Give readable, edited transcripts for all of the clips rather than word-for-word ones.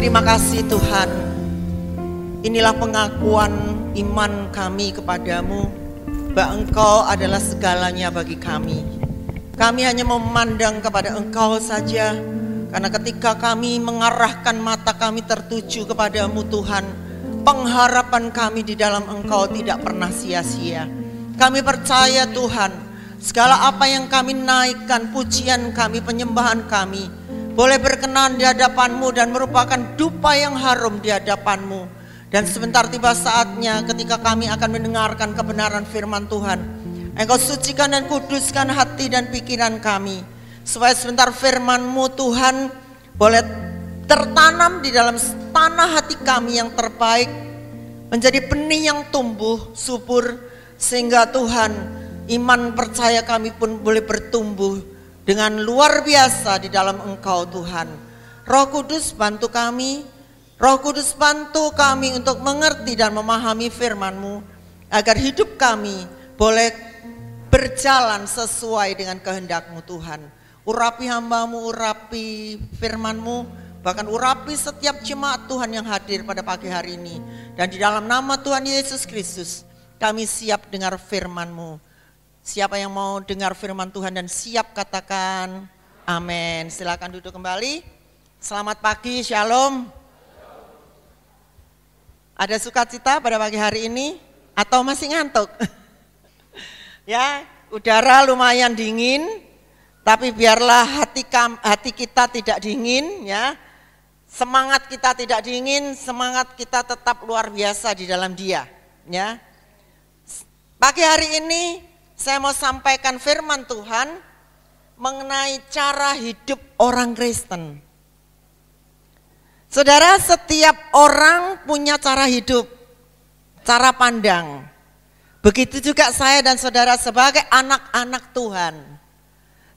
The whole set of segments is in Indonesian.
Terima kasih Tuhan. Inilah pengakuan iman kami kepadamu, bahwa Engkau adalah segalanya bagi kami. Kami hanya memandang kepada Engkau saja, karena ketika kami mengarahkan mata kami tertuju kepadamu Tuhan, pengharapan kami di dalam Engkau tidak pernah sia-sia. Kami percaya Tuhan, segala apa yang kami naikkan, pujian kami, penyembahan kami, boleh berkenan di hadapan-Mu dan merupakan dupa yang harum di hadapan-Mu. Dan sebentar tiba saatnya ketika kami akan mendengarkan kebenaran firman Tuhan. Engkau sucikan dan kuduskan hati dan pikiran kami, supaya sebentar firman-Mu Tuhan boleh tertanam di dalam tanah hati kami yang terbaik, menjadi benih yang tumbuh subur, sehingga Tuhan, iman percaya kami pun boleh bertumbuh dengan luar biasa di dalam Engkau Tuhan. Roh Kudus bantu kami, Roh Kudus bantu kami untuk mengerti dan memahami firman-Mu, agar hidup kami boleh berjalan sesuai dengan kehendak-Mu Tuhan. Urapi hamba-Mu, urapi firman-Mu, bahkan urapi setiap jemaat Tuhan yang hadir pada pagi hari ini. Dan di dalam nama Tuhan Yesus Kristus, kami siap dengar firman-Mu. Siapa yang mau dengar firman Tuhan dan siap katakan amin. Silakan duduk kembali. Selamat pagi, shalom. Ada sukacita pada pagi hari ini atau masih ngantuk? Ya, udara lumayan dingin, tapi biarlah hati kita tidak dingin ya. Semangat kita tidak dingin, semangat kita tetap luar biasa di dalam Dia, ya. Pagi hari ini saya mau sampaikan firman Tuhan mengenai cara hidup orang Kristen. Saudara, setiap orang punya cara hidup, cara pandang. Begitu juga saya dan saudara sebagai anak-anak Tuhan.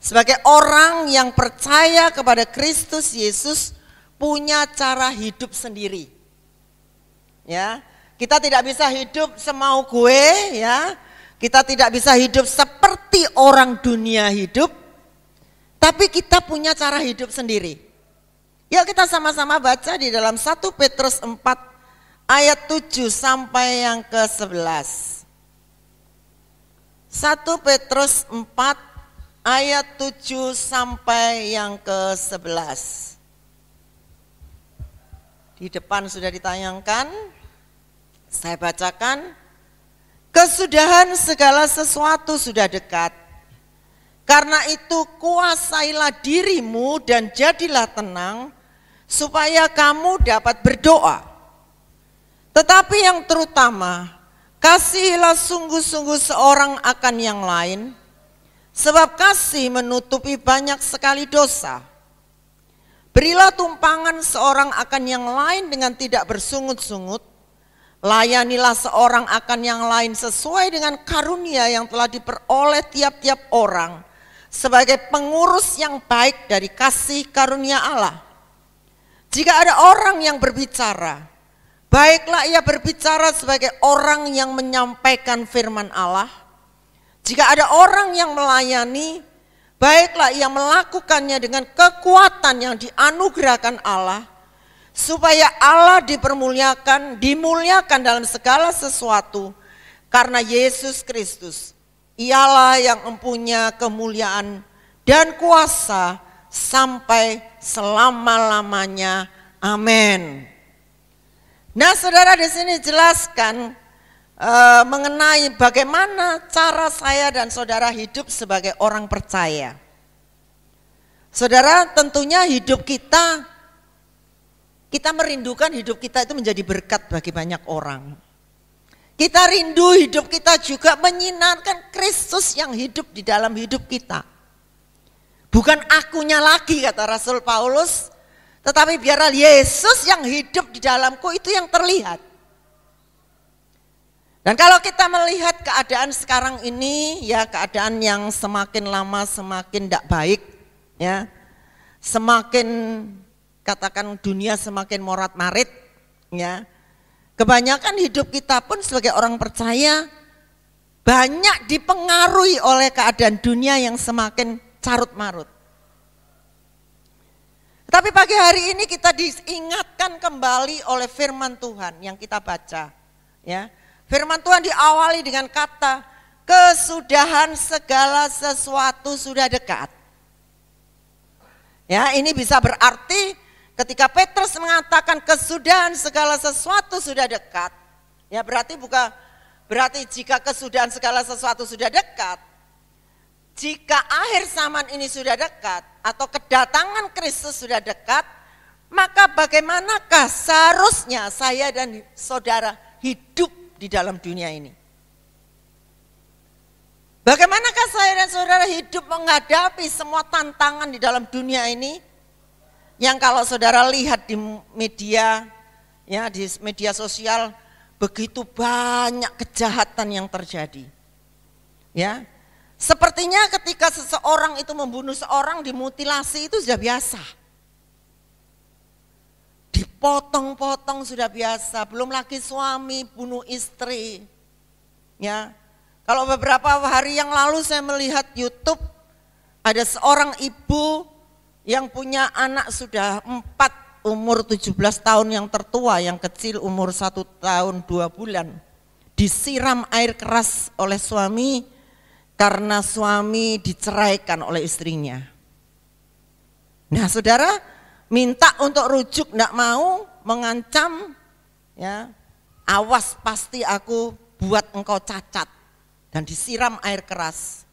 Sebagai orang yang percaya kepada Kristus Yesus punya cara hidup sendiri. Ya, kita tidak bisa hidup semau gue, ya. Kita tidak bisa hidup seperti orang dunia hidup, tapi kita punya cara hidup sendiri. Yuk kita sama-sama baca di dalam 1 Petrus 4 ayat 7 sampai yang ke-11. 1 Petrus 4 ayat 7 sampai yang ke-11. Di depan sudah ditayangkan, saya bacakan. Kesudahan segala sesuatu sudah dekat. Karena itu kuasailah dirimu dan jadilah tenang, supaya kamu dapat berdoa. Tetapi yang terutama, kasihilah sungguh-sungguh seorang akan yang lain, sebab kasih menutupi banyak sekali dosa. Berilah tumpangan seorang akan yang lain dengan tidak bersungut-sungut. Layanilah seorang akan yang lain sesuai dengan karunia yang telah diperoleh tiap-tiap orang sebagai pengurus yang baik dari kasih karunia Allah. Jika ada orang yang berbicara, baiklah ia berbicara sebagai orang yang menyampaikan firman Allah. Jika ada orang yang melayani, baiklah ia melakukannya dengan kekuatan yang dianugerahkan Allah, supaya Allah dimuliakan dalam segala sesuatu karena Yesus Kristus. Ialah yang mempunyai kemuliaan dan kuasa sampai selama-lamanya. Amin. Nah, saudara, di sini jelaskan mengenai bagaimana cara saya dan saudara hidup sebagai orang percaya. Saudara, tentunya hidup kita merindukan hidup kita itu menjadi berkat bagi banyak orang. Kita rindu hidup kita juga menyinarkan Kristus yang hidup di dalam hidup kita. Bukan akunya lagi, kata Rasul Paulus, tetapi biarlah Yesus yang hidup di dalamku itu yang terlihat. Dan kalau kita melihat keadaan sekarang ini, ya keadaan yang semakin lama semakin tidak baik, ya, semakin katakan dunia semakin morat-marit, ya. Kebanyakan hidup kita pun sebagai orang percaya banyak dipengaruhi oleh keadaan dunia yang semakin carut-marut. Tapi pagi hari ini kita diingatkan kembali oleh firman Tuhan yang kita baca. Ya, firman Tuhan diawali dengan kata, kesudahan segala sesuatu sudah dekat. Ya, ini bisa berarti ketika Petrus mengatakan kesudahan segala sesuatu sudah dekat. Ya, berarti jika kesudahan segala sesuatu sudah dekat, jika akhir zaman ini sudah dekat atau kedatangan Kristus sudah dekat, maka bagaimanakah seharusnya saya dan saudara hidup di dalam dunia ini? Bagaimanakah saya dan saudara hidup menghadapi semua tantangan di dalam dunia ini? Yang kalau saudara lihat di media, ya di media sosial, begitu banyak kejahatan yang terjadi. Ya, sepertinya ketika seseorang itu membunuh seorang, dimutilasi itu sudah biasa. Dipotong-potong sudah biasa, belum lagi suami bunuh istri. Ya, kalau beberapa hari yang lalu saya melihat YouTube, ada seorang ibu yang punya anak sudah 4, umur 17 tahun yang tertua, yang kecil umur 1 tahun 2 bulan. Disiram air keras oleh suami karena suami diceraikan oleh istrinya. Nah, saudara minta untuk rujuk, enggak mau, mengancam, ya, awas pasti aku buat engkau cacat, dan disiram air keras.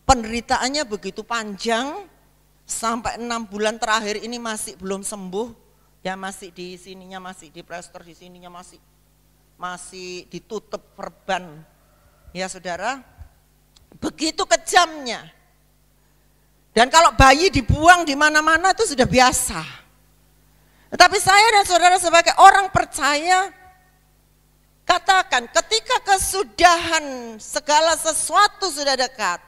Penderitaannya begitu panjang, sampai 6 bulan terakhir ini masih belum sembuh, ya masih di sininya masih di plester, di sininya masih ditutup perban. Ya saudara, begitu kejamnya. Dan kalau bayi dibuang di mana-mana itu sudah biasa. Tetapi saya dan saudara sebagai orang percaya, katakan ketika kesudahan segala sesuatu sudah dekat.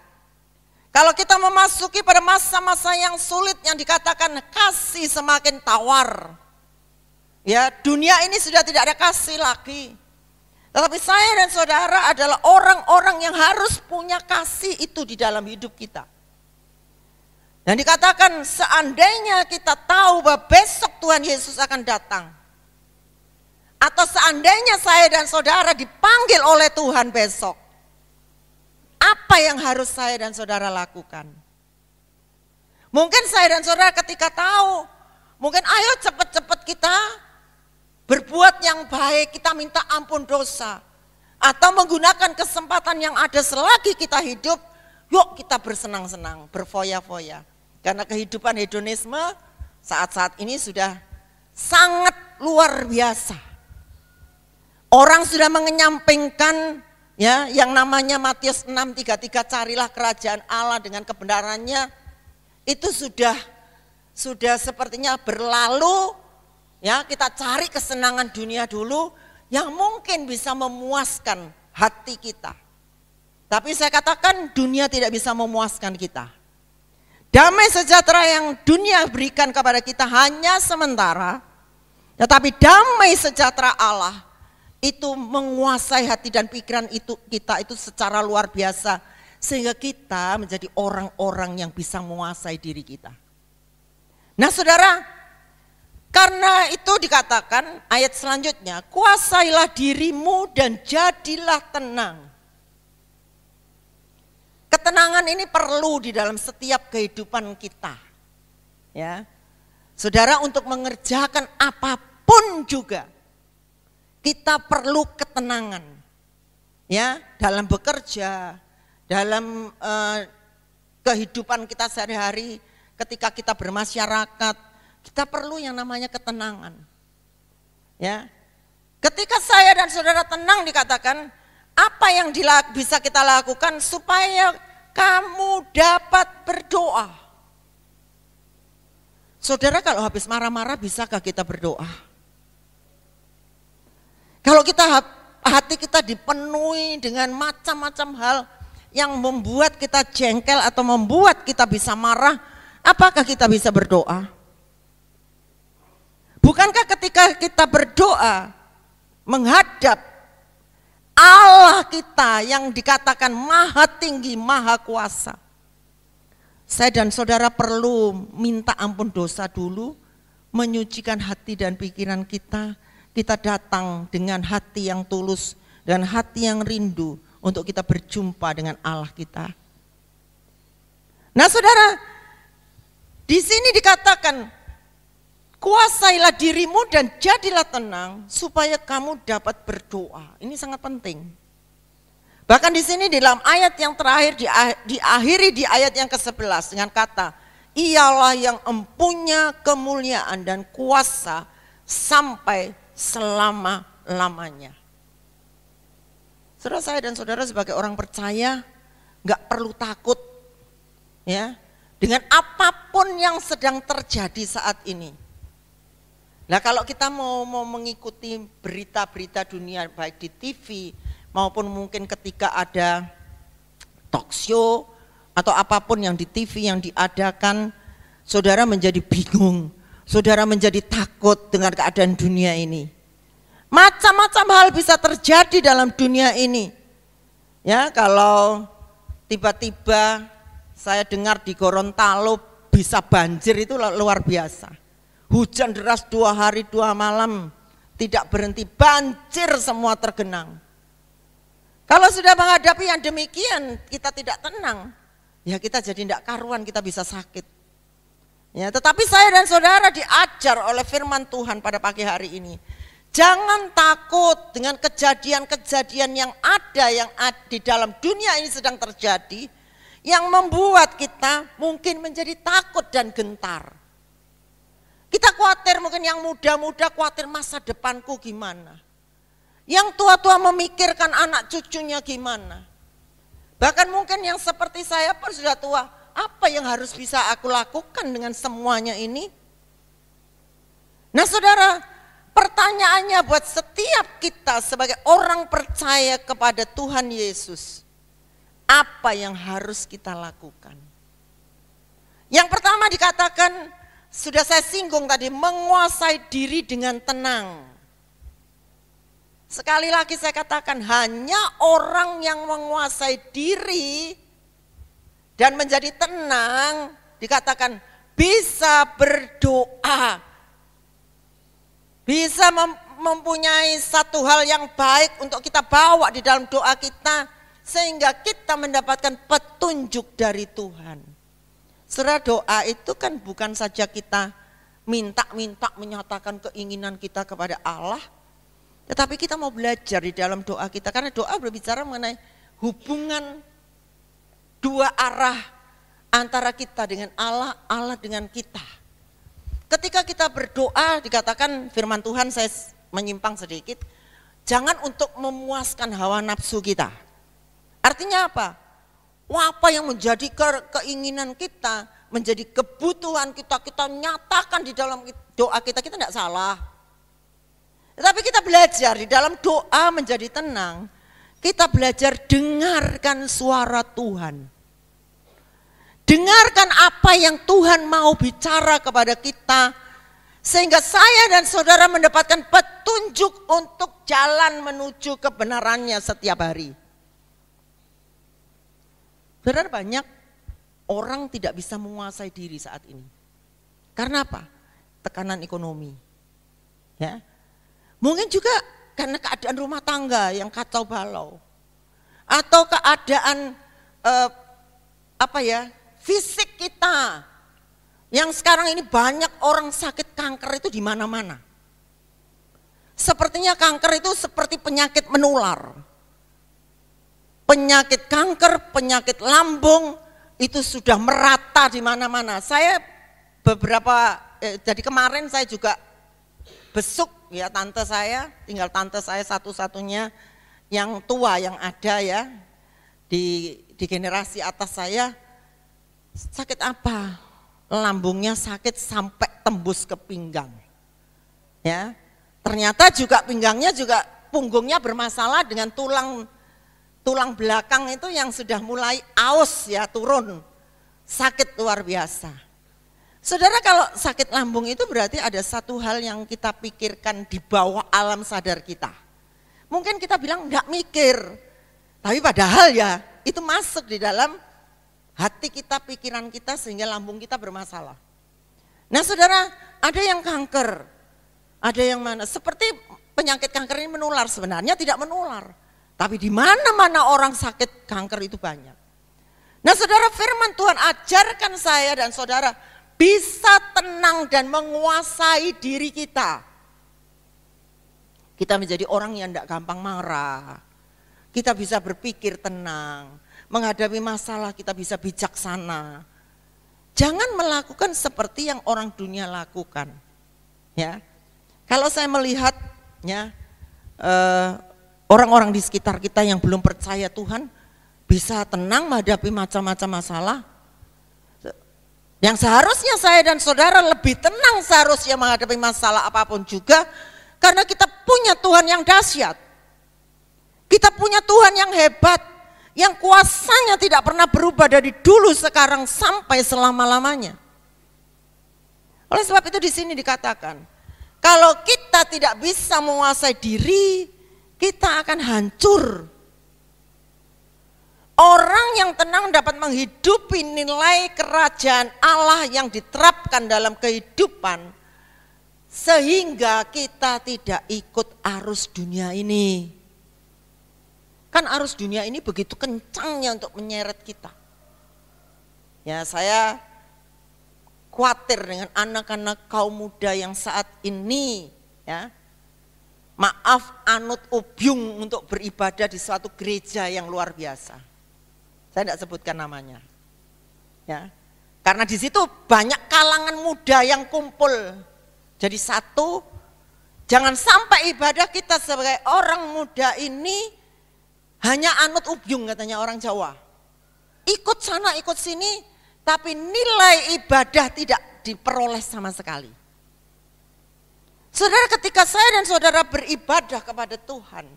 Kalau kita memasuki pada masa-masa yang sulit yang dikatakan kasih semakin tawar. Ya, dunia ini sudah tidak ada kasih lagi. Tetapi saya dan saudara adalah orang-orang yang harus punya kasih itu di dalam hidup kita. Dan dikatakan seandainya kita tahu bahwa besok Tuhan Yesus akan datang. Atau seandainya saya dan saudara dipanggil oleh Tuhan besok. Apa yang harus saya dan saudara lakukan? Mungkin saya dan saudara ketika tahu, mungkin ayo cepat-cepat kita berbuat yang baik, kita minta ampun dosa. Atau menggunakan kesempatan yang ada selagi kita hidup, yuk kita bersenang-senang, berfoya-foya. Karena kehidupan hedonisme saat-saat ini sudah sangat luar biasa. Orang sudah mengenyampingkan, ya, yang namanya Matius 6:33, carilah kerajaan Allah dengan kebenarannya, itu sudah sepertinya berlalu. Ya, kita cari kesenangan dunia dulu yang mungkin bisa memuaskan hati kita. Tapi saya katakan dunia tidak bisa memuaskan kita. Damai sejahtera yang dunia berikan kepada kita hanya sementara, tetapi damai sejahtera Allah itu menguasai hati dan pikiran kita itu secara luar biasa, sehingga kita menjadi orang-orang yang bisa menguasai diri kita. Nah saudara, karena itu dikatakan ayat selanjutnya, kuasailah dirimu dan jadilah tenang. Ketenangan ini perlu di dalam setiap kehidupan kita. Ya. Saudara, untuk mengerjakan apapun juga kita perlu ketenangan. Ya, dalam bekerja, dalam kehidupan kita sehari-hari, ketika kita bermasyarakat, kita perlu yang namanya ketenangan. Ya. Ketika saya dan saudara tenang, dikatakan apa yang bisa kita lakukan supaya kamu dapat berdoa. Saudara, kalau habis marah-marah bisakah kita berdoa? Kalau hati kita dipenuhi dengan macam-macam hal yang membuat kita jengkel atau membuat kita bisa marah, apakah kita bisa berdoa? Bukankah ketika kita berdoa menghadap Allah kita yang dikatakan maha tinggi, maha kuasa, saya dan saudara perlu minta ampun dosa dulu, menyucikan hati dan pikiran kita. Kita datang dengan hati yang tulus dan hati yang rindu untuk kita berjumpa dengan Allah kita. Nah saudara, di sini dikatakan, kuasailah dirimu dan jadilah tenang supaya kamu dapat berdoa. Ini sangat penting. Bahkan di sini dalam ayat yang terakhir diakhiri di ayat yang ke-11 dengan kata, ialah yang empunya kemuliaan dan kuasa sampai selama-lamanya. Saudara, saya dan saudara sebagai orang percaya gak perlu takut ya dengan apapun yang sedang terjadi saat ini. Nah kalau kita mau mengikuti berita-berita dunia baik di TV maupun mungkin ketika ada talk show atau apapun yang di TV yang diadakan, saudara menjadi bingung, saudara menjadi takut dengan keadaan dunia ini. Macam-macam hal bisa terjadi dalam dunia ini. Ya, kalau tiba-tiba saya dengar di Gorontalo bisa banjir, itu luar biasa. Hujan deras 2 hari 2 malam tidak berhenti, banjir semua tergenang. Kalau sudah menghadapi yang demikian kita tidak tenang, ya kita jadi tidak karuan, kita bisa sakit. Ya, tetapi saya dan saudara diajar oleh firman Tuhan pada pagi hari ini. Jangan takut dengan kejadian-kejadian yang ada di dalam dunia ini sedang terjadi, yang membuat kita mungkin menjadi takut dan gentar. Kita khawatir, mungkin yang muda-muda khawatir masa depanku gimana. Yang tua-tua memikirkan anak cucunya gimana. Bahkan mungkin yang seperti saya pun sudah tua, apa yang harus bisa aku lakukan dengan semuanya ini? Nah saudara, pertanyaannya buat setiap kita sebagai orang percaya kepada Tuhan Yesus, apa yang harus kita lakukan? Yang pertama dikatakan, sudah saya singgung tadi, menguasai diri dengan tenang. Sekali lagi saya katakan, hanya orang yang menguasai diri dan menjadi tenang dikatakan bisa berdoa. Bisa mempunyai satu hal yang baik untuk kita bawa di dalam doa kita, sehingga kita mendapatkan petunjuk dari Tuhan. Saudara, doa itu kan bukan saja kita minta-minta menyatakan keinginan kita kepada Allah, tetapi kita mau belajar di dalam doa kita, karena doa berbicara mengenai hubungan 2 arah antara kita dengan Allah, Allah dengan kita. Ketika kita berdoa, dikatakan firman Tuhan, saya menyimpang sedikit, jangan untuk memuaskan hawa nafsu kita. Artinya apa? Apa yang menjadi keinginan kita, menjadi kebutuhan kita, kita nyatakan di dalam doa kita tidak salah. Tetapi kita belajar di dalam doa menjadi tenang, kita belajar dengarkan suara Tuhan. Dengarkan apa yang Tuhan mau bicara kepada kita, sehingga saya dan saudara mendapatkan petunjuk untuk jalan menuju kebenarannya setiap hari. Saudara, banyak orang tidak bisa menguasai diri saat ini. Karena apa? Tekanan ekonomi. Ya. Mungkin juga karena keadaan rumah tangga yang kacau balau. Atau keadaan fisik kita. Yang sekarang ini banyak orang sakit kanker itu di mana-mana. Sepertinya kanker itu seperti penyakit menular. Penyakit kanker, penyakit lambung itu sudah merata di mana-mana. Saya jadi kemarin saya juga besuk ya tante saya, tinggal tante saya satu-satunya yang tua yang ada ya di generasi atas saya. Sakit apa? Lambungnya sakit sampai tembus ke pinggang. Ya. Ternyata juga pinggangnya juga punggungnya bermasalah dengan tulang belakang itu yang sudah mulai aus ya, turun. Sakit luar biasa. Saudara, kalau sakit lambung itu berarti ada satu hal yang kita pikirkan di bawah alam sadar kita. Mungkin kita bilang enggak mikir, tapi padahal ya itu masuk di dalam hati kita, pikiran kita, sehingga lambung kita bermasalah. Nah saudara, ada yang kanker, ada yang mana. Seperti penyakit kanker ini menular, sebenarnya tidak menular. Tapi di mana-mana orang sakit kanker itu banyak. Nah saudara, firman Tuhan ajarkan saya dan saudara bisa tenang dan menguasai diri kita. Kita menjadi orang yang tidak gampang marah. Kita bisa berpikir tenang. Menghadapi masalah kita bisa bijaksana. Jangan melakukan seperti yang orang dunia lakukan. Ya, kalau saya melihat ya orang-orang di sekitar kita yang belum percaya Tuhan bisa tenang menghadapi macam-macam masalah. Yang seharusnya saya dan saudara lebih tenang seharusnya menghadapi masalah apapun juga. Karena kita punya Tuhan yang dahsyat. Kita punya Tuhan yang hebat. Yang kuasanya tidak pernah berubah dari dulu, sekarang, sampai selama-lamanya. Oleh sebab itu di sini dikatakan, kalau kita tidak bisa menguasai diri, kita akan hancur. Orang yang tenang dapat menghidupi nilai kerajaan Allah yang diterapkan dalam kehidupan, sehingga kita tidak ikut arus dunia ini. Kan arus dunia ini begitu kencangnya untuk menyeret kita. Ya, saya khawatir dengan anak-anak kaum muda yang saat ini ya, maaf, anut ubyung untuk beribadah di suatu gereja yang luar biasa. Saya tidak sebutkan namanya. Ya. Karena di situ banyak kalangan muda yang kumpul. Jadi satu, jangan sampai ibadah kita sebagai orang muda ini hanya anut ubyung, katanya orang Jawa. Ikut sana, ikut sini, tapi nilai ibadah tidak diperoleh sama sekali. Saudara, ketika saya dan saudara beribadah kepada Tuhan,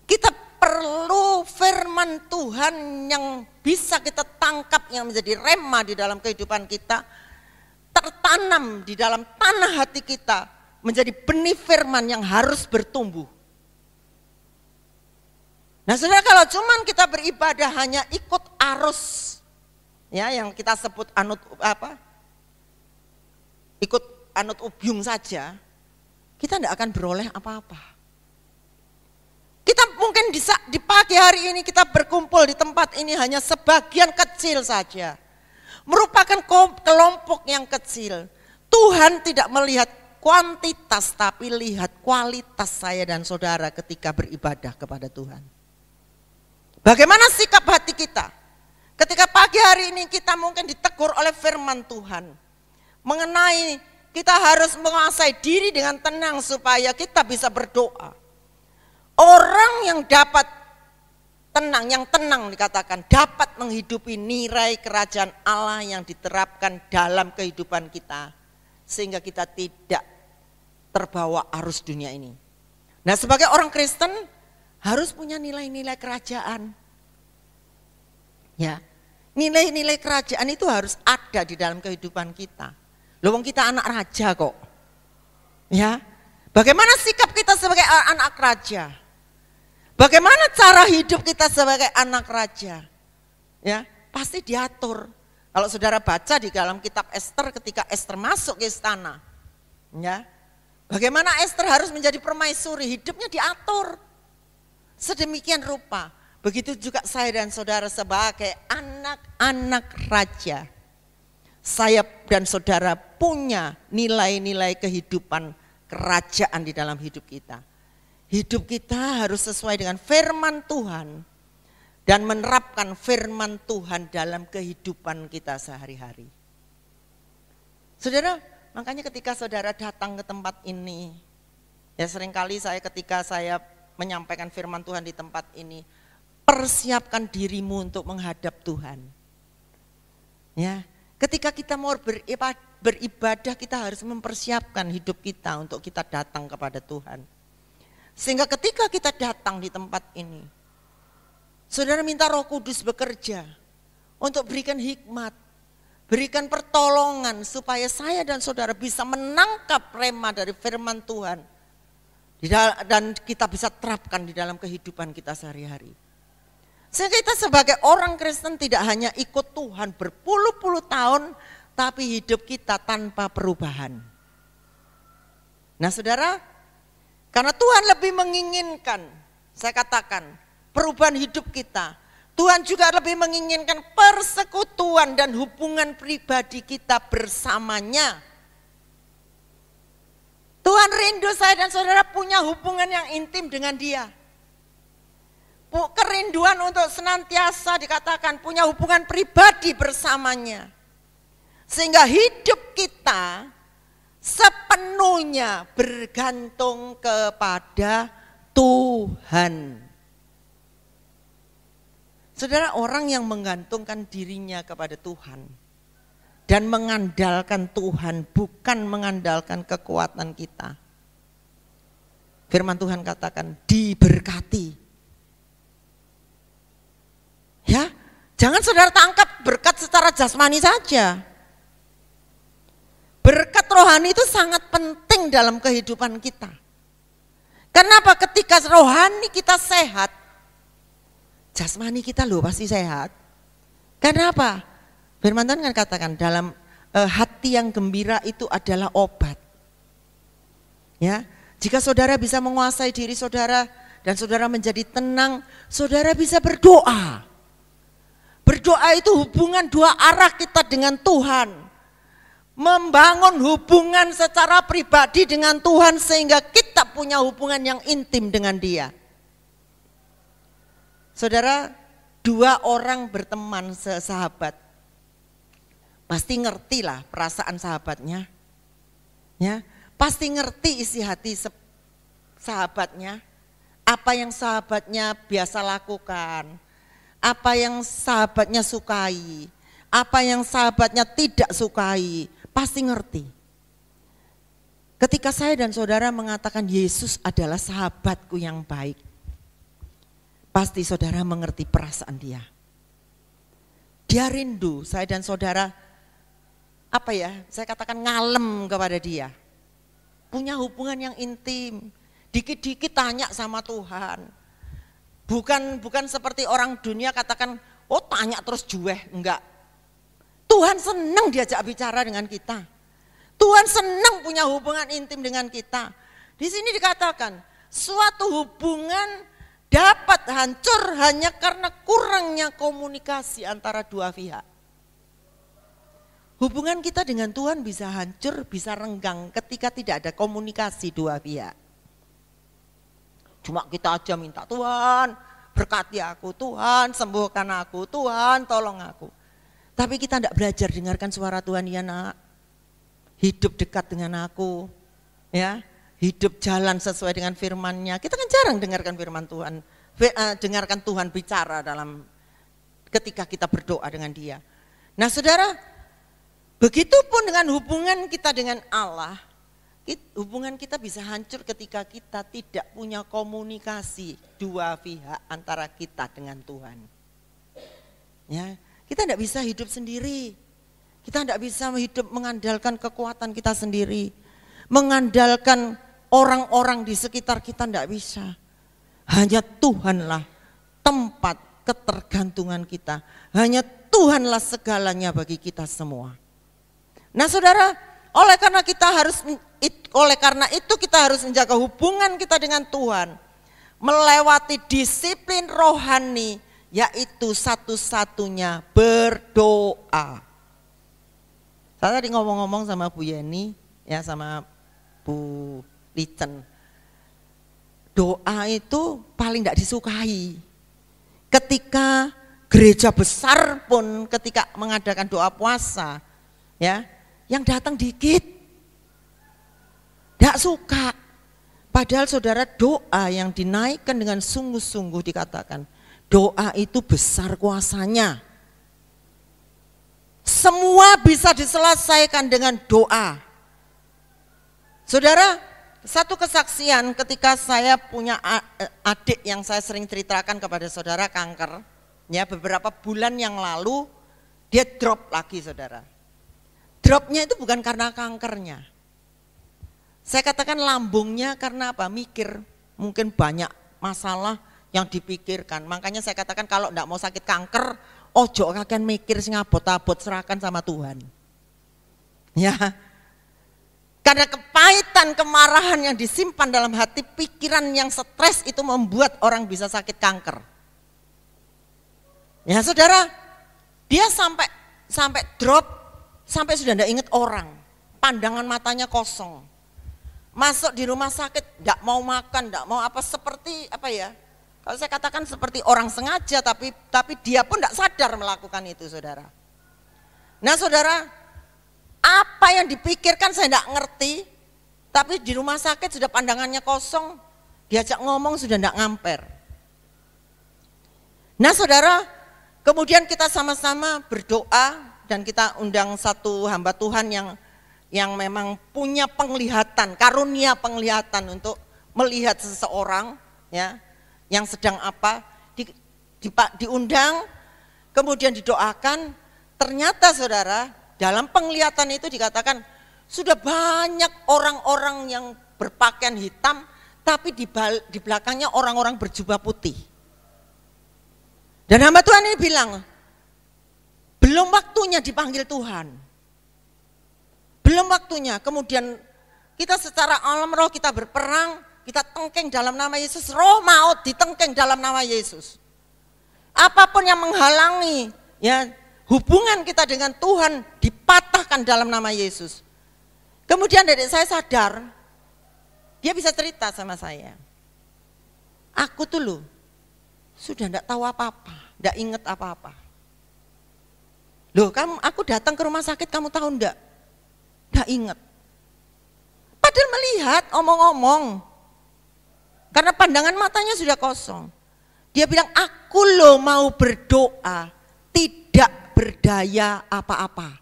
kita perlu firman Tuhan yang bisa kita tangkap, yang menjadi rema di dalam kehidupan kita, tertanam di dalam tanah hati kita, menjadi benih firman yang harus bertumbuh. Nah saudara, kalau cuman kita beribadah hanya ikut arus, ya yang kita sebut ikut anut ubyung saja, kita tidak akan beroleh apa-apa. Kita mungkin di pagi hari ini kita berkumpul di tempat ini hanya sebagian kecil saja, merupakan kelompok yang kecil. Tuhan tidak melihat kuantitas, tapi lihat kualitas saya dan saudara ketika beribadah kepada Tuhan. Bagaimana sikap hati kita ketika pagi hari ini kita mungkin ditegur oleh firman Tuhan mengenai kita harus menguasai diri dengan tenang supaya kita bisa berdoa. Orang yang dapat tenang, yang tenang dikatakan dapat menghidupi nilai kerajaan Allah yang diterapkan dalam kehidupan kita, sehingga kita tidak terbawa arus dunia ini. Nah sebagai orang Kristen harus punya nilai-nilai kerajaan. Ya, nilai-nilai kerajaan itu harus ada di dalam kehidupan kita. Loh, kita anak raja kok. Ya, bagaimana sikap kita sebagai anak raja? Bagaimana cara hidup kita sebagai anak raja? Ya, pasti diatur. Kalau saudara baca di dalam kitab Ester, ketika Ester masuk ke istana, ya, bagaimana Ester harus menjadi permaisuri, hidupnya diatur. Sedemikian rupa, begitu juga saya dan saudara sebagai anak-anak raja. Saya dan saudara punya nilai-nilai kehidupan kerajaan di dalam hidup kita. Hidup kita harus sesuai dengan firman Tuhan dan menerapkan firman Tuhan dalam kehidupan kita sehari-hari. Saudara, makanya ketika saudara datang ke tempat ini, ya seringkali ketika saya menyampaikan firman Tuhan di tempat ini, persiapkan dirimu untuk menghadap Tuhan. Ya, ketika kita mau beribadah, kita harus mempersiapkan hidup kita untuk kita datang kepada Tuhan. Sehingga ketika kita datang di tempat ini, saudara minta Roh Kudus bekerja untuk berikan hikmat, berikan pertolongan supaya saya dan saudara bisa menangkap rema dari firman Tuhan. Dan kita bisa terapkan di dalam kehidupan kita sehari-hari. Sehingga kita sebagai orang Kristen tidak hanya ikut Tuhan berpuluh-puluh tahun, tapi hidup kita tanpa perubahan. Nah saudara, karena Tuhan lebih menginginkan, saya katakan, perubahan hidup kita. Tuhan juga lebih menginginkan persekutuan dan hubungan pribadi kita bersamanya. Tuhan rindu saya dan saudara punya hubungan yang intim dengan Dia. Kerinduan untuk senantiasa dikatakan punya hubungan pribadi bersamanya. Sehingga hidup kita sepenuhnya bergantung kepada Tuhan. Saudara, orang yang menggantungkan dirinya kepada Tuhan dan mengandalkan Tuhan, bukan mengandalkan kekuatan kita. Firman Tuhan katakan diberkati. Ya, jangan saudara tangkap berkat secara jasmani saja. Berkat rohani itu sangat penting dalam kehidupan kita. Kenapa? Ketika rohani kita sehat, jasmani kita loh pasti sehat. Kenapa? Firman Tuhan kan katakan dalam hati yang gembira itu adalah obat. Ya, jika saudara bisa menguasai diri saudara dan saudara menjadi tenang, saudara bisa berdoa. Berdoa itu hubungan dua arah kita dengan Tuhan. Membangun hubungan secara pribadi dengan Tuhan sehingga kita punya hubungan yang intim dengan Dia. Saudara, dua orang berteman sesahabat, pasti ngerti lah perasaan sahabatnya. Ya, pasti ngerti isi hati sahabatnya. Apa yang sahabatnya biasa lakukan. Apa yang sahabatnya sukai, apa yang sahabatnya tidak sukai, pasti ngerti. Ketika saya dan saudara mengatakan Yesus adalah sahabatku yang baik, pasti saudara mengerti perasaan Dia. Dia rindu saya dan saudara, saya katakan ngalem kepada Dia. Punya hubungan yang intim, dikit-dikit tanya sama Tuhan. Bukan seperti orang dunia katakan, oh tanya terus jueh, enggak. Tuhan senang diajak bicara dengan kita. Tuhan senang punya hubungan intim dengan kita. Di sini dikatakan, suatu hubungan dapat hancur hanya karena kurangnya komunikasi antara dua pihak. Hubungan kita dengan Tuhan bisa hancur, bisa renggang ketika tidak ada komunikasi dua pihak. Cuma kita aja minta Tuhan, berkati aku, Tuhan sembuhkan aku, Tuhan tolong aku. Tapi kita tidak belajar dengarkan suara Tuhan, ya nak. Hidup dekat dengan aku, ya. Hidup jalan sesuai dengan firman-Nya. Kita kan jarang dengarkan firman Tuhan, dengarkan Tuhan bicara dalam ketika kita berdoa dengan Dia. Nah saudara, begitupun dengan hubungan kita dengan Allah. Hubungan kita bisa hancur ketika kita tidak punya komunikasi dua pihak antara kita dengan Tuhan. Ya, kita tidak bisa hidup sendiri. Kita tidak bisa hidup mengandalkan kekuatan kita sendiri. Mengandalkan orang-orang di sekitar kita tidak bisa. Hanya Tuhanlah tempat ketergantungan kita. Hanya Tuhanlah segalanya bagi kita semua. Nah saudara, oleh karena itu kita harus menjaga hubungan kita dengan Tuhan, melewati disiplin rohani, yaitu satu-satunya berdoa. Saya tadi ngomong-ngomong sama Bu Yeni, ya sama Bu Licen, doa itu paling tidak disukai. Ketika gereja besar pun ketika mengadakan doa puasa, ya, yang datang dikit, tidak suka. Padahal saudara, doa yang dinaikkan dengan sungguh-sungguh dikatakan, doa itu besar kuasanya. Semua bisa diselesaikan dengan doa. Saudara, satu kesaksian ketika saya punya adik yang saya sering ceritakan kepada saudara kanker, ya beberapa bulan yang lalu dia drop lagi saudara. Dropnya itu bukan karena kankernya. Saya katakan lambungnya karena apa? Mikir, mungkin banyak masalah yang dipikirkan. Makanya saya katakan kalau enggak mau sakit kanker, ojo kakek mikir sing abot-abot, serahkan sama Tuhan. Ya. Karena kepahitan, kemarahan yang disimpan dalam hati, pikiran yang stres itu membuat orang bisa sakit kanker. Ya saudara, dia sampai drop, sampai sudah tidak ingat orang. Pandangan matanya kosong. Masuk di rumah sakit, tidak mau makan, tidak mau apa, seperti apa ya? Kalau saya katakan seperti orang sengaja, tapi dia pun tidak sadar melakukan itu, saudara. Nah saudara, apa yang dipikirkan saya tidak ngerti, tapi di rumah sakit sudah pandangannya kosong, diajak ngomong sudah tidak ngamper. Nah saudara, kemudian kita sama-sama berdoa dan kita undang satu hamba Tuhan yang memang punya penglihatan, karunia penglihatan untuk melihat seseorang ya yang sedang apa, diundang, kemudian didoakan. Ternyata saudara, dalam penglihatan itu dikatakan sudah banyak orang-orang yang berpakaian hitam, tapi di belakangnya orang-orang berjubah putih. Dan hamba Tuhan ini bilang, belum waktunya dipanggil Tuhan. Belum waktunya. Kemudian kita secara alam roh kita berperang, kita tengking dalam nama Yesus, roh maut ditengking dalam nama Yesus. Apapun yang menghalangi ya hubungan kita dengan Tuhan dipatahkan dalam nama Yesus. Kemudian dedek saya sadar, dia bisa cerita sama saya. Aku tuh loh sudah enggak tahu apa-apa, enggak ingat apa-apa. Loh, aku datang ke rumah sakit, kamu tahu enggak? Enggak ingat. Padahal melihat, omong-omong. Karena pandangan matanya sudah kosong. Dia bilang, aku loh mau berdoa, tidak berdaya apa-apa.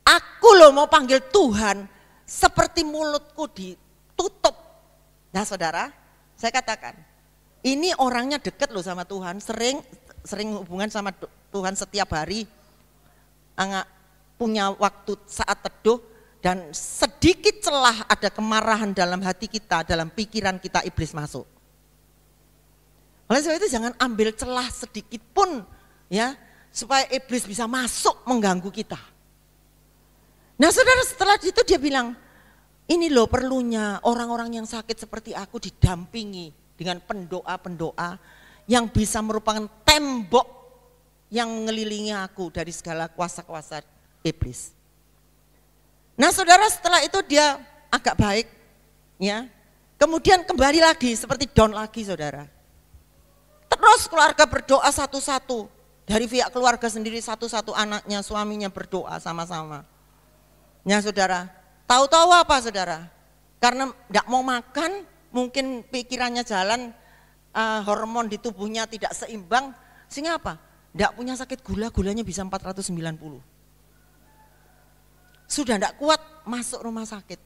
Aku loh mau panggil Tuhan, seperti mulutku ditutup. Nah saudara, saya katakan, ini orangnya dekat loh sama Tuhan, sering hubungan sama Tuhan setiap hari, punya waktu saat teduh, dan sedikit celah ada kemarahan dalam hati kita, dalam pikiran kita, iblis masuk. Oleh sebab itu jangan ambil celah sedikit pun ya, supaya iblis bisa masuk mengganggu kita. Nah saudara, setelah itu dia bilang, ini loh perlunya orang-orang yang sakit seperti aku didampingi dengan pendoa-pendoa yang bisa merupakan tembok yang mengelilingi aku dari segala kuasa-kuasa iblis. Nah saudara, setelah itu dia agak baik ya. Kemudian kembali lagi seperti down lagi saudara. Terus keluarga berdoa satu-satu. Dari pihak keluarga sendiri satu-satu, anaknya, suaminya berdoa sama-sama. Ya saudara, tahu-tahu apa saudara? Karena tidak mau makan, mungkin pikirannya jalan, hormon di tubuhnya tidak seimbang, sehingga apa? Tidak punya sakit gula, gulanya bisa 490. Sudah tidak kuat, masuk rumah sakit.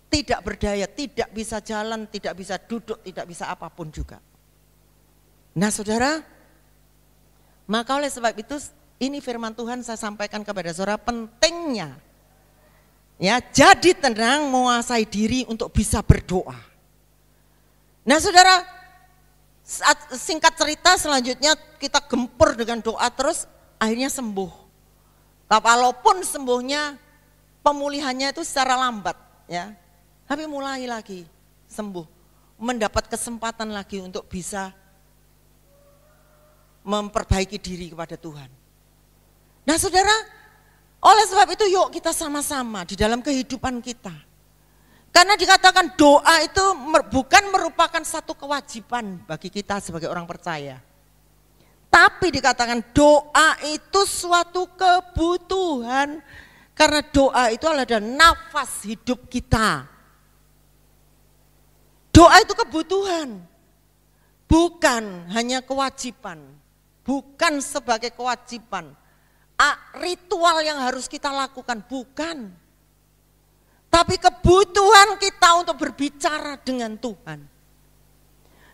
Tidak berdaya, tidak bisa jalan, tidak bisa duduk, tidak bisa apapun juga. Nah saudara, maka oleh sebab itu ini firman Tuhan saya sampaikan kepada saudara, pentingnya ya jadi tenang, menguasai diri untuk bisa berdoa. Nah saudara, singkat cerita selanjutnya kita gempur dengan doa terus, akhirnya sembuh. Walaupun sembuhnya, pemulihannya itu secara lambat ya, tapi mulai lagi sembuh, mendapat kesempatan lagi untuk bisa memperbaiki diri kepada Tuhan. Nah saudara, oleh sebab itu yuk kita sama-sama di dalam kehidupan kita. Karena dikatakan doa itu bukan merupakan satu kewajiban bagi kita sebagai orang percaya. Tapi dikatakan doa itu suatu kebutuhan. Karena doa itu adalah nafas hidup kita. Doa itu kebutuhan. Bukan hanya kewajiban. Bukan sebagai kewajiban, ritual yang harus kita lakukan, bukan. Tapi kebutuhan kita untuk berbicara dengan Tuhan.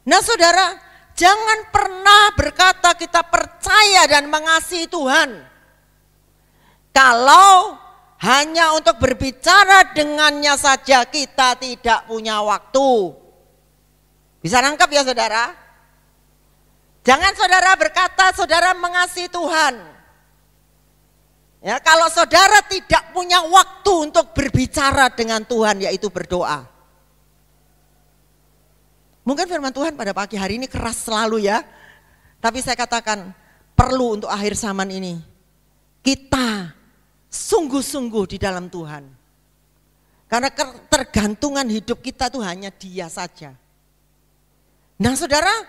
Nah saudara, jangan pernah berkata kita percaya dan mengasihi Tuhan kalau hanya untuk berbicara dengannya saja kita tidak punya waktu. Bisa nangkep ya saudara? Jangan saudara berkata saudara mengasihi Tuhan. Ya, kalau saudara tidak punya waktu untuk berbicara dengan Tuhan, yaitu berdoa. Mungkin firman Tuhan pada pagi hari ini keras selalu ya. Tapi saya katakan perlu untuk akhir zaman ini. Kita sungguh-sungguh di dalam Tuhan. Karena ketergantungan hidup kita itu hanya Dia saja. Nah saudara,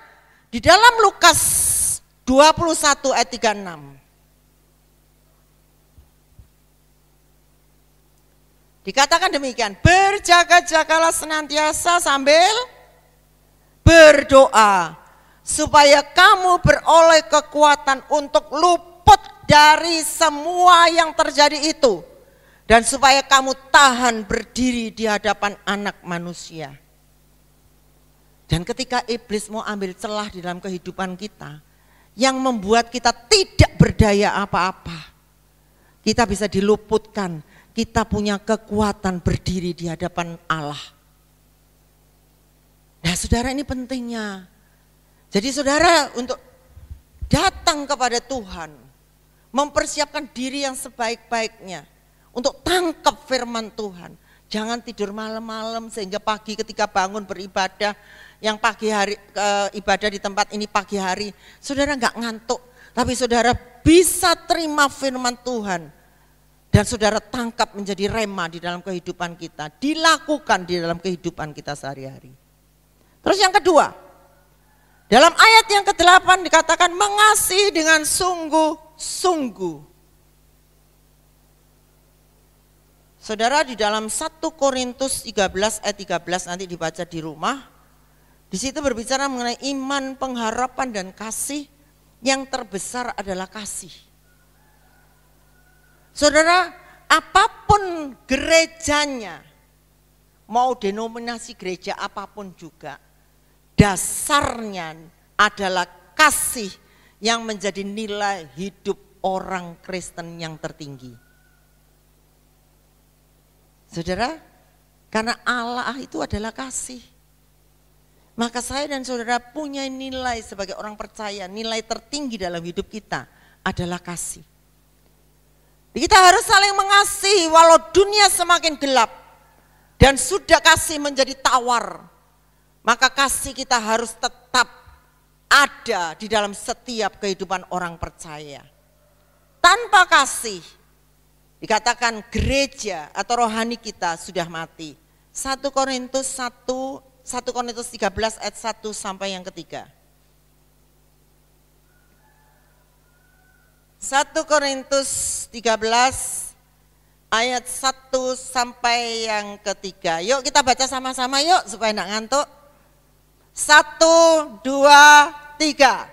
di dalam Lukas 21 ayat 36. Dikatakan demikian, berjaga-jagalah senantiasa sambil berdoa, supaya kamu beroleh kekuatan untuk luput dari semua yang terjadi itu, dan supaya kamu tahan berdiri di hadapan Anak Manusia. Dan ketika iblis mau ambil celah di dalam kehidupan kita, yang membuat kita tidak berdaya apa-apa, kita bisa diluputkan. Kita punya kekuatan berdiri di hadapan Allah. Nah saudara, ini pentingnya. Jadi saudara untuk datang kepada Tuhan, mempersiapkan diri yang sebaik-baiknya untuk tangkap firman Tuhan. Jangan tidur malam-malam sehingga pagi ketika bangun beribadah, yang pagi hari ibadah di tempat ini pagi hari, saudara enggak ngantuk, tapi saudara bisa terima firman Tuhan. Dan saudara tangkap menjadi rema di dalam kehidupan kita, dilakukan di dalam kehidupan kita sehari-hari. Terus yang kedua, dalam ayat yang ke-8 dikatakan mengasihi dengan sungguh-sungguh. Saudara, di dalam 1 Korintus 13 ayat 13 nanti dibaca di rumah, di situ berbicara mengenai iman, pengharapan dan kasih. Yang terbesar adalah kasih. Saudara, apapun gerejanya, mau denominasi gereja apapun juga, dasarnya adalah kasih yang menjadi nilai hidup orang Kristen yang tertinggi. Saudara, karena Allah itu adalah kasih. Maka saya dan saudara punya nilai sebagai orang percaya, nilai tertinggi dalam hidup kita adalah kasih. Kita harus saling mengasihi walau dunia semakin gelap dan sudah kasih menjadi tawar. Maka kasih kita harus tetap ada di dalam setiap kehidupan orang percaya. Tanpa kasih dikatakan gereja atau rohani kita sudah mati. 1 Korintus 13 ayat 1 sampai yang ketiga. 1 Korintus 13 ayat 1 sampai yang ketiga. Yuk kita baca sama-sama yuk supaya enggak ngantuk. 1, 2, 3.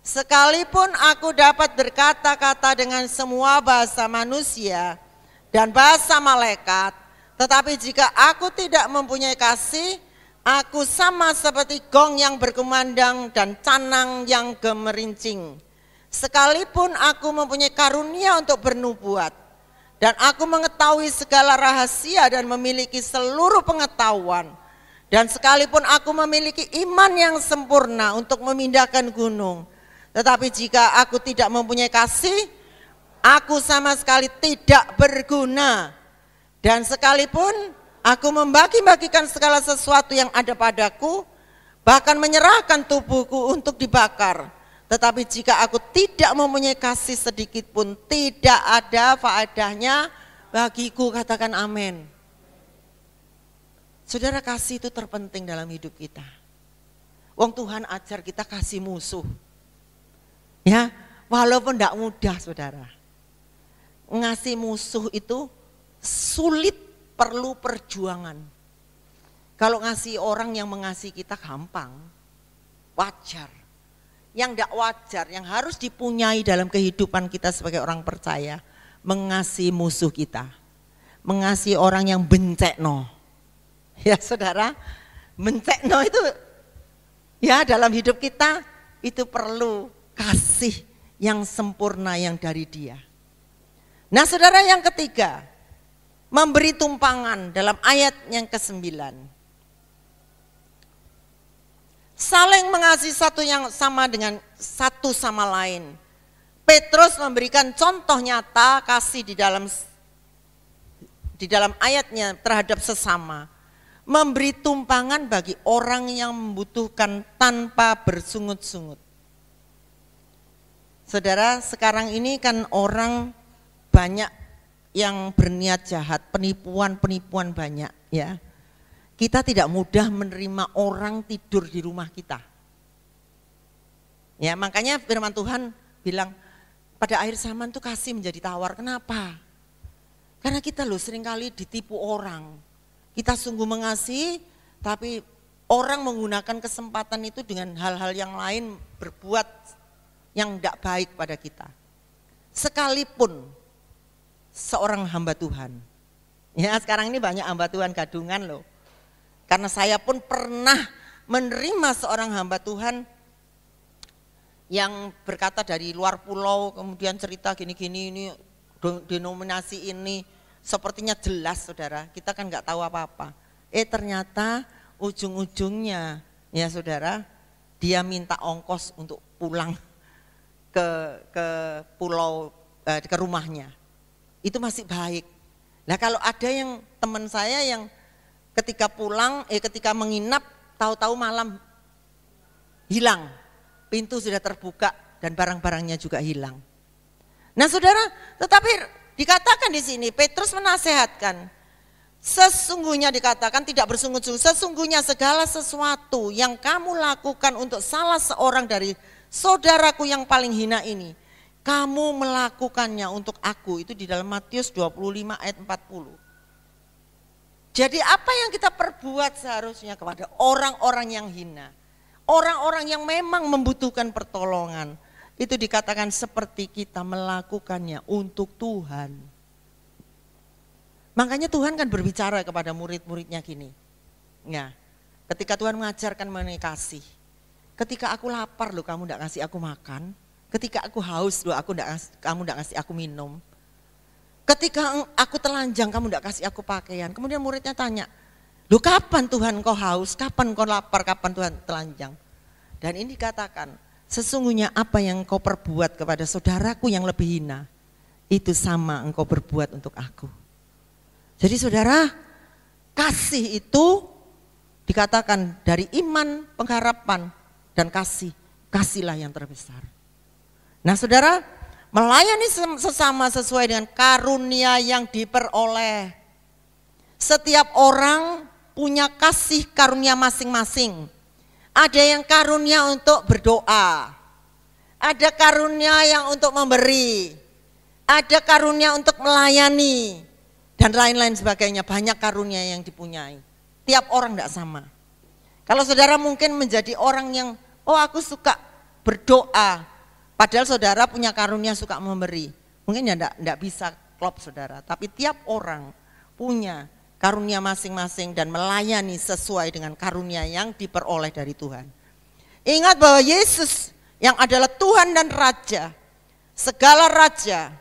Sekalipun aku dapat berkata-kata dengan semua bahasa manusia dan bahasa malaikat, tetapi jika aku tidak mempunyai kasih, aku sama seperti gong yang berkumandang dan canang yang gemerincing. Sekalipun aku mempunyai karunia untuk bernubuat, dan aku mengetahui segala rahasia dan memiliki seluruh pengetahuan, dan sekalipun aku memiliki iman yang sempurna untuk memindahkan gunung, tetapi jika aku tidak mempunyai kasih, aku sama sekali tidak berguna. Dan sekalipun aku membagi-bagikan segala sesuatu yang ada padaku, bahkan menyerahkan tubuhku untuk dibakar, tetapi jika aku tidak mempunyai kasih sedikit pun, tidak ada faedahnya bagiku. Katakan amin. Saudara, kasih itu terpenting dalam hidup kita. Wong Tuhan ajar kita kasih musuh. Ya, walaupun tidak mudah saudara. Ngasih musuh itu sulit, perlu perjuangan. Kalau ngasih orang yang mengasihi kita gampang, wajar. Yang tidak wajar, yang harus dipunyai dalam kehidupan kita sebagai orang percaya, mengasihi musuh kita, mengasihi orang yang bencekno. Ya saudara, bencekno itu ya dalam hidup kita itu perlu kasih yang sempurna yang dari Dia. Nah saudara, yang ketiga, memberi tumpangan dalam ayat yang ke-9. Saling mengasihi satu yang sama dengan satu sama lain. Petrus memberikan contoh nyata kasih di dalam ayatnya terhadap sesama. Memberi tumpangan bagi orang yang membutuhkan tanpa bersungut-sungut. Saudara, sekarang ini kan orang banyak yang berniat jahat, penipuan-penipuan banyak ya. Kita tidak mudah menerima orang tidur di rumah kita. Ya, makanya firman Tuhan bilang pada akhir zaman tuh kasih menjadi tawar. Kenapa? Karena kita loh seringkali ditipu orang. Kita sungguh mengasihi, tapi orang menggunakan kesempatan itu dengan hal-hal yang lain, berbuat yang tidak baik pada kita. Sekalipun seorang hamba Tuhan. Ya, sekarang ini banyak hamba Tuhan gadungan loh. Karena saya pun pernah menerima seorang hamba Tuhan yang berkata dari luar pulau, kemudian cerita gini-gini, ini denominasi ini sepertinya jelas, saudara. Kita kan nggak tahu apa-apa. Ternyata ujung-ujungnya, ya saudara, dia minta ongkos untuk pulang ke pulau, ke rumahnya. Itu masih baik. Nah, kalau ada yang teman saya yang ketika pulang, ketika menginap, tahu-tahu malam hilang. Pintu sudah terbuka dan barang-barangnya juga hilang. Nah, saudara, tetapi dikatakan di sini Petrus menasehatkan, sesungguhnya dikatakan tidak bersungut-sungut, sesungguhnya segala sesuatu yang kamu lakukan untuk salah seorang dari saudaraku yang paling hina ini, kamu melakukannya untuk aku. Itu di dalam Matius 25 ayat 40. Jadi apa yang kita perbuat seharusnya kepada orang-orang yang hina, orang-orang yang memang membutuhkan pertolongan, itu dikatakan seperti kita melakukannya untuk Tuhan. Makanya Tuhan kan berbicara kepada murid-muridnya gini. Nah, ketika Tuhan mengajarkan mengenai kasih. Ketika aku lapar loh kamu enggak ngasih aku makan. Ketika aku haus loh kamu enggak ngasih aku minum. Ketika aku telanjang kamu enggak kasih aku pakaian. Kemudian muridnya tanya, loh kapan Tuhan kau haus, kapan kau lapar, kapan Tuhan telanjang. Dan ini dikatakan, sesungguhnya apa yang engkau perbuat kepada saudaraku yang lebih hina, itu sama engkau berbuat untuk aku. Jadi saudara, kasih itu dikatakan dari iman, pengharapan, dan kasihlah yang terbesar. Nah saudara, melayani sesama sesuai dengan karunia yang diperoleh. Setiap orang punya kasih karunia masing-masing. Ada yang karunia untuk berdoa, ada karunia yang untuk memberi, ada karunia untuk melayani, dan lain-lain sebagainya. Banyak karunia yang dipunyai. Tiap orang tidak sama. Kalau saudara mungkin menjadi orang yang, aku suka berdoa, padahal saudara punya karunia suka memberi. Mungkin ya tidak bisa klop saudara, tapi tiap orang punya karunia masing-masing dan melayani sesuai dengan karunia yang diperoleh dari Tuhan. Ingat bahwa Yesus yang adalah Tuhan dan Raja, segala raja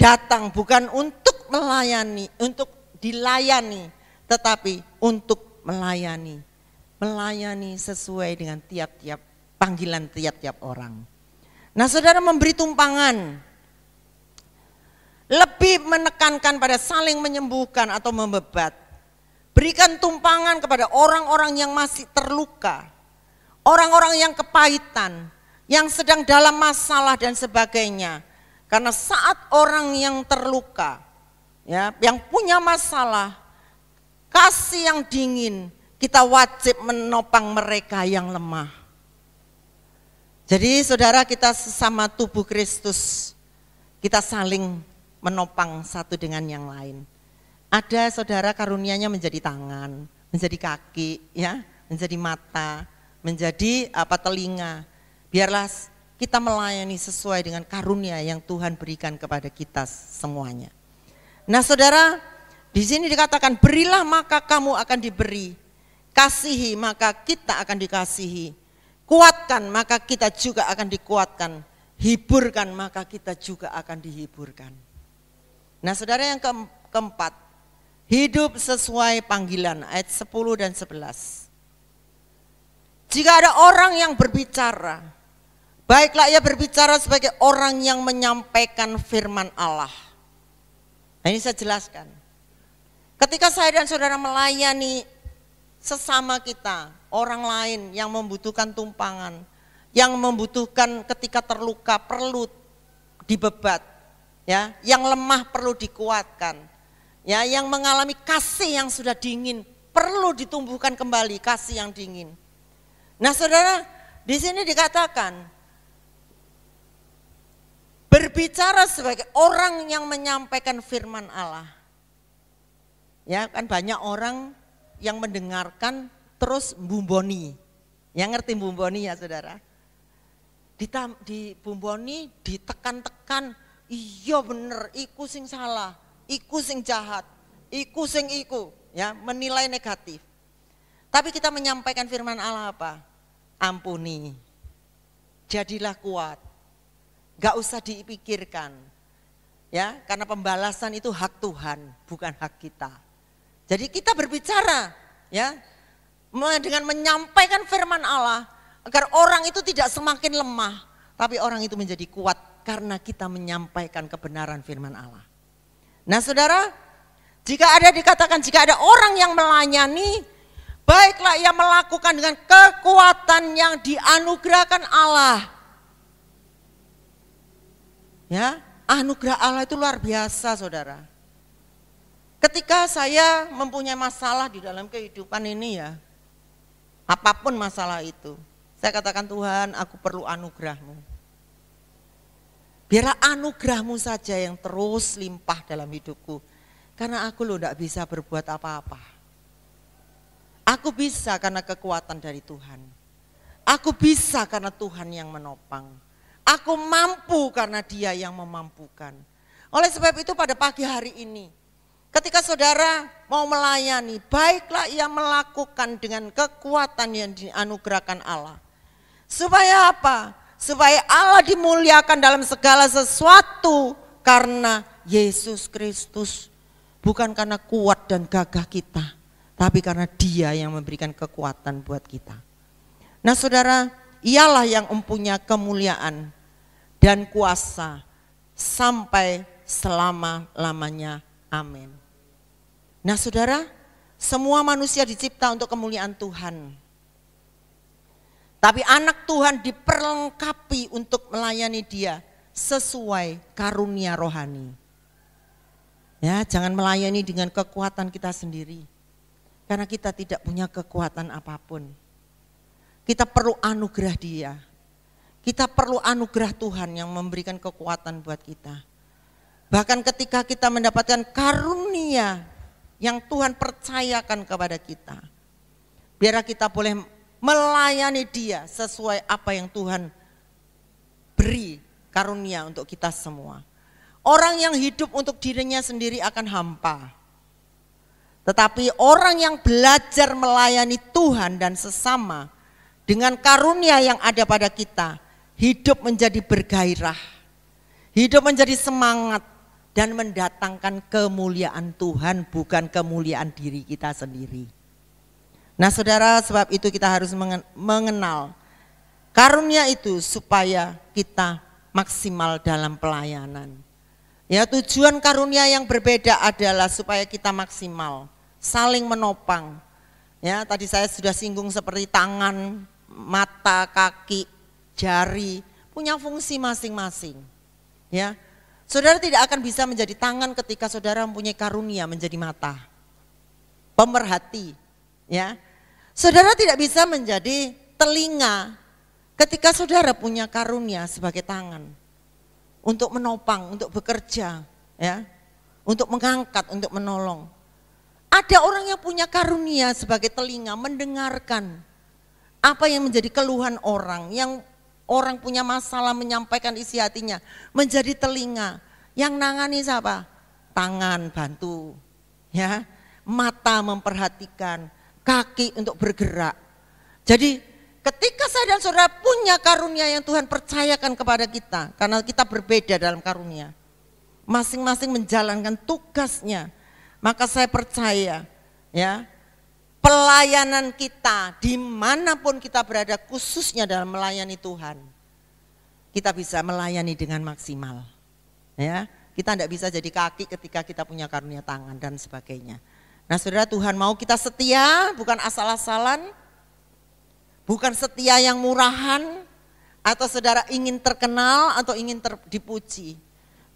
datang bukan untuk melayani, untuk dilayani, tetapi untuk melayani. Melayani sesuai dengan tiap-tiap panggilan tiap-tiap orang. Nah saudara, memberi tumpangan lebih menekankan pada saling menyembuhkan atau membebat. Berikan tumpangan kepada orang-orang yang masih terluka, orang-orang yang kepahitan, yang sedang dalam masalah dan sebagainya. Karena saat orang yang terluka, ya, yang punya masalah, kasih yang dingin, kita wajib menopang mereka yang lemah. Jadi saudara, kita sesama tubuh Kristus, kita saling menopang satu dengan yang lain. Ada saudara karunianya menjadi tangan, menjadi kaki, ya, menjadi mata, menjadi telinga. Biarlah kita melayani sesuai dengan karunia yang Tuhan berikan kepada kita semuanya. Nah saudara, di sini dikatakan berilah maka kamu akan diberi, kasihi maka kita akan dikasihi, kuatkan maka kita juga akan dikuatkan, hiburkan maka kita juga akan dihiburkan. Nah saudara, yang keempat, hidup sesuai panggilan, ayat 10 dan 11. Jika ada orang yang berbicara Baiklah ia berbicara sebagai orang yang menyampaikan firman Allah. Nah, ini saya jelaskan. Ketika saya dan saudara melayani sesama kita, orang lain yang membutuhkan tumpangan, yang membutuhkan ketika terluka perlu dibebat, ya, yang lemah perlu dikuatkan, ya, yang mengalami kasih yang sudah dingin perlu ditumbuhkan kembali kasih yang dingin. Nah, saudara, di sini dikatakan berbicara sebagai orang yang menyampaikan firman Allah. Ya, kan banyak orang yang mendengarkan terus bumboni. Yang ngerti bumboni ya saudara? Dibumboni, ditekan-tekan, iya bener, iku sing salah, iku sing jahat, iku sing iku, ya, menilai negatif. Tapi kita menyampaikan firman Allah apa? Ampuni, jadilah kuat, gak usah dipikirkan, ya, karena pembalasan itu hak Tuhan, bukan hak kita. Jadi kita berbicara, ya, dengan menyampaikan firman Allah agar orang itu tidak semakin lemah, tapi orang itu menjadi kuat karena kita menyampaikan kebenaran firman Allah. Nah, saudara, jika ada orang yang melayani, baiklah ia melakukan dengan kekuatan yang dianugerahkan Allah. Ya, anugerah Allah itu luar biasa, saudara. Ketika saya mempunyai masalah di dalam kehidupan ini, ya, apapun masalah itu, saya katakan, Tuhan, aku perlu anugerah-Mu. Biarlah anugerah-Mu saja yang terus limpah dalam hidupku. Karena aku tidak bisa berbuat apa-apa. Aku bisa karena kekuatan dari Tuhan. Aku bisa karena Tuhan yang menopang. Aku mampu karena Dia yang memampukan. Oleh sebab itu pada pagi hari ini, ketika saudara mau melayani, baiklah ia melakukan dengan kekuatan yang dianugerahkan Allah. Supaya apa? Supaya Allah dimuliakan dalam segala sesuatu karena Yesus Kristus. Bukan karena kuat dan gagah kita, tapi karena Dia yang memberikan kekuatan buat kita. Nah, saudara, ialah yang mempunyai kemuliaan dan kuasa sampai selama-lamanya. Amin. Nah, saudara, semua manusia dicipta untuk kemuliaan Tuhan. Tapi anak Tuhan diperlengkapi untuk melayani Dia sesuai karunia rohani. Ya, jangan melayani dengan kekuatan kita sendiri. Karena kita tidak punya kekuatan apapun. Kita perlu anugerah Dia. Kita perlu anugerah Tuhan yang memberikan kekuatan buat kita. Bahkan ketika kita mendapatkan karunia yang Tuhan percayakan kepada kita, biarlah kita boleh melayani Dia sesuai apa yang Tuhan beri karunia untuk kita semua. Orang yang hidup untuk dirinya sendiri akan hampa. Tetapi orang yang belajar melayani Tuhan dan sesama dengan karunia yang ada pada kita, hidup menjadi bergairah, hidup menjadi semangat dan mendatangkan kemuliaan Tuhan, bukan kemuliaan diri kita sendiri. Nah, saudara, sebab itu kita harus mengenal karunia itu supaya kita maksimal dalam pelayanan. Ya, tujuan karunia yang berbeda adalah supaya kita maksimal, saling menopang. Ya, tadi saya sudah singgung seperti tangan, mata, kaki, jari punya fungsi masing-masing. Ya, saudara tidak akan bisa menjadi tangan ketika saudara mempunyai karunia menjadi mata, pemerhati. Ya, saudara tidak bisa menjadi telinga ketika saudara punya karunia sebagai tangan. Untuk menopang, untuk bekerja, ya, untuk mengangkat, untuk menolong. Ada orang yang punya karunia sebagai telinga mendengarkan apa yang menjadi keluhan orang, yang orang punya masalah menyampaikan isi hatinya, menjadi telinga. Yang nangani siapa? Tangan bantu, ya, mata memperhatikan, kaki untuk bergerak. Jadi ketika saya dan saudara punya karunia yang Tuhan percayakan kepada kita, karena kita berbeda dalam karunia, masing-masing menjalankan tugasnya, maka saya percaya, ya, pelayanan kita dimanapun kita berada, khususnya dalam melayani Tuhan, kita bisa melayani dengan maksimal. Ya, kita tidak bisa jadi kaki ketika kita punya karunia tangan dan sebagainya. Nah saudara, Tuhan mau kita setia, bukan asal-asalan, bukan setia yang murahan, atau saudara ingin terkenal atau ingin dipuji,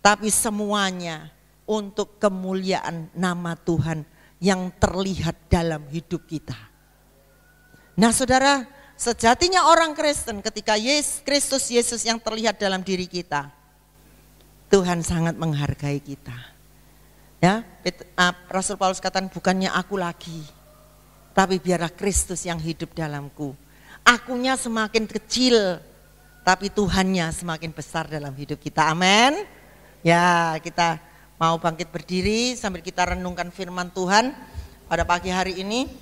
tapi semuanya untuk kemuliaan nama Tuhan yang terlihat dalam hidup kita. Nah saudara, sejatinya orang Kristen ketika Kristus Yesus yang terlihat dalam diri kita, Tuhan sangat menghargai kita. Ya, Rasul Paulus katakan, bukannya aku lagi, tapi biarlah Kristus yang hidup dalamku. Akunya semakin kecil, tapi Tuhannya semakin besar dalam hidup kita. Amin. Ya, kita mau bangkit berdiri sambil kita renungkan firman Tuhan pada pagi hari ini.